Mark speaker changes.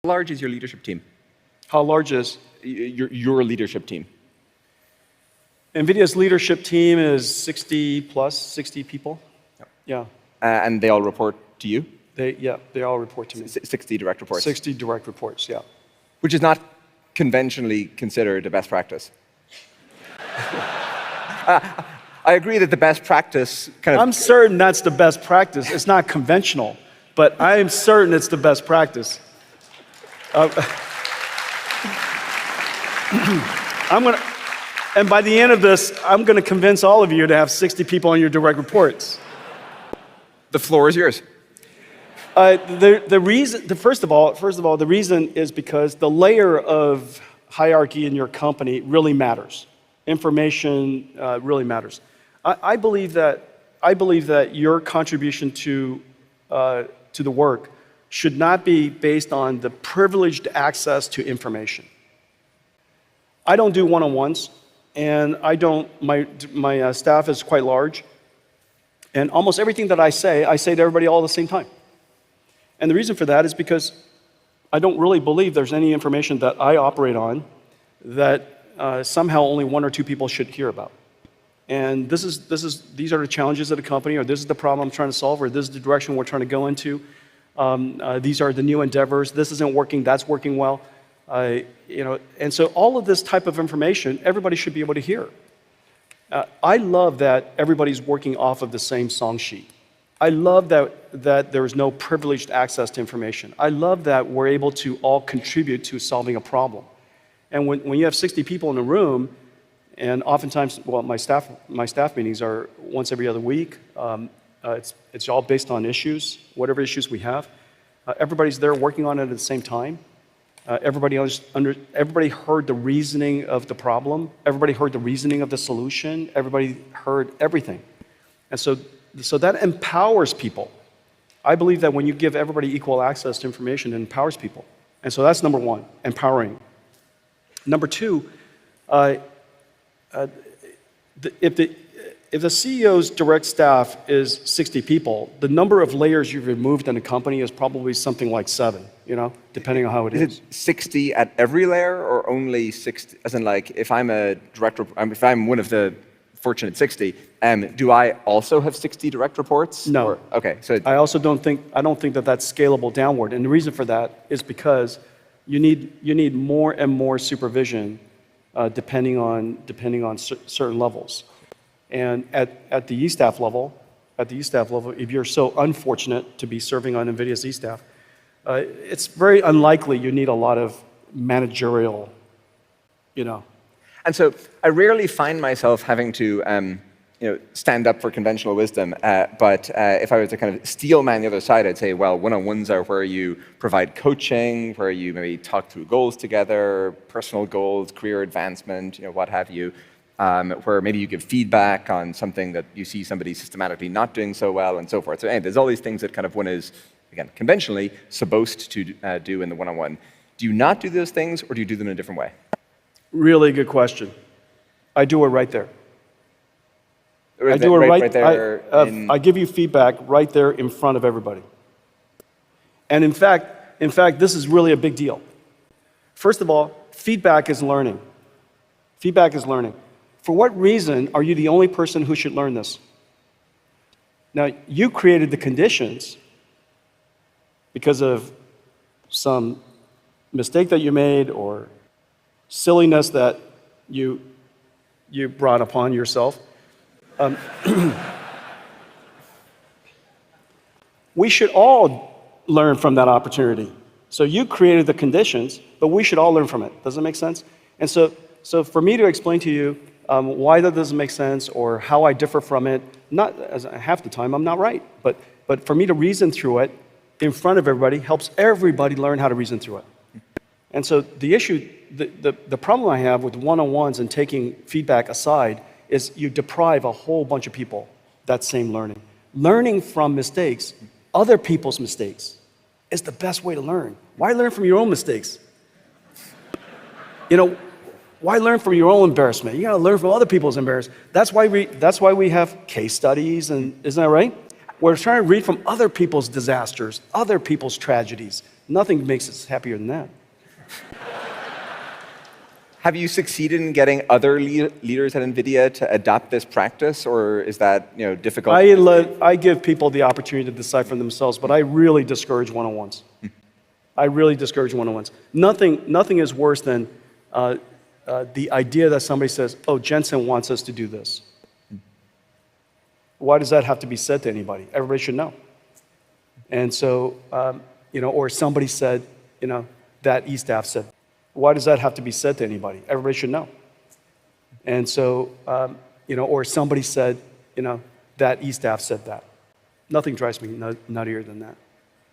Speaker 1: How large is your leadership team?
Speaker 2: How large is?
Speaker 1: Your leadership team.
Speaker 2: NVIDIA's leadership team is 60 people.
Speaker 1: Yep.
Speaker 2: Yeah.
Speaker 1: And they all report to you?
Speaker 2: They all report to me.
Speaker 1: 60 direct reports?
Speaker 2: 60 direct reports, yeah.
Speaker 1: Which is not conventionally considered a best practice. I agree that the best practice kind of...
Speaker 2: I'm certain that's the best practice. It's not conventional, but I am certain it's the best practice. And by the end of this, I'm going to convince all of you to have 60 people on your direct reports.
Speaker 1: The floor is yours.
Speaker 2: The reason, first of all, the reason is because the layer of hierarchy in your company really matters. Information really matters. I believe that your contribution to the work should not be based on the privileged access to information. I don't do one-on-ones, and my staff is quite large, and almost everything that I say to everybody all at the same time. And the reason for that is because I don't really believe there's any information that I operate on that somehow only one or two people should hear about. And these are the challenges of the company, or this is the problem I'm trying to solve, or this is the direction we're trying to go into. These are the new endeavors. This isn't working. That's working well. And so all of this type of information, everybody should be able to hear. I love that everybody's working off of the same song sheet. I love that there is no privileged access to information. I love that we're able to all contribute to solving a problem. And when you have 60 people in a room, and oftentimes, well, my staff meetings are once every other week. It's all based on issues, whatever issues we have. Everybody's there working on it at the same time. Everybody heard the reasoning of the problem. Everybody heard the reasoning of the solution. Everybody heard everything. And so that empowers people. I believe that when you give everybody equal access to information, it empowers people. And so that's number one, empowering. Number two, if the CEO's direct staff is 60 people, the number of layers you've removed in a company is probably something like 7, depending on how it is.
Speaker 1: Is it 60 at every layer, or only 60, as in like, if I'm a director, if I'm one of the fortunate 60, do I also have 60 direct reports?
Speaker 2: No.
Speaker 1: Or, okay, so
Speaker 2: I don't think that that's scalable downward. And the reason for that is because you need more and more supervision depending on certain levels. And at the E-staff level, if you're so unfortunate to be serving on NVIDIA's E-staff, it's very unlikely you need a lot of managerial,
Speaker 1: And so I rarely find myself having to stand up for conventional wisdom, but if I was to kind of steel man the other side, I'd say, well, one-on-ones are where you provide coaching, where you maybe talk through goals together, personal goals, career advancement, what have you, where maybe you give feedback on something that you see somebody systematically not doing so well, and so forth. So anyway, there's all these things that kind of one is, again, conventionally supposed to do in the one-on-one. Do you not do those things, or do you do them in a different way?
Speaker 2: Really good question. I do it right there.
Speaker 1: I do it right there.
Speaker 2: I give you feedback right there in front of everybody. And in fact, this is really a big deal. First of all, feedback is learning. Feedback is learning. For what reason are you the only person who should learn this? Now, you created the conditions because of some mistake that you made or silliness that you brought upon yourself. We should all learn from that opportunity. So you created the conditions, but we should all learn from it. Does that make sense? And so for me to explain to you why that doesn't make sense or how I differ from it, not half the time I'm not right, but for me to reason through it in front of everybody helps everybody learn how to reason through it. And so the issue, the problem I have with one-on-ones and taking feedback aside is you deprive a whole bunch of people that same learning. Learning from mistakes, other people's mistakes, is the best way to learn. Why learn from your own mistakes? Why learn from your own embarrassment? You gotta learn from other people's embarrassment. That's why we have case studies, and isn't that right? We're trying to read from other people's disasters, other people's tragedies. Nothing makes us happier than that.
Speaker 1: Have you succeeded in getting other leaders at NVIDIA to adopt this practice, or is that difficult?
Speaker 2: I give people the opportunity to decide for themselves, but I really discourage one-on-ones. I really discourage one-on-ones. Nothing is worse than the idea that somebody says, "Oh, Jensen wants us to do this." Why does that have to be said to anybody? Everybody should know. And so, or somebody said, that E-staff said. Why does that have to be said to anybody? Everybody should know. And so, or somebody said, that E-staff said that. Nothing drives me nuttier than that.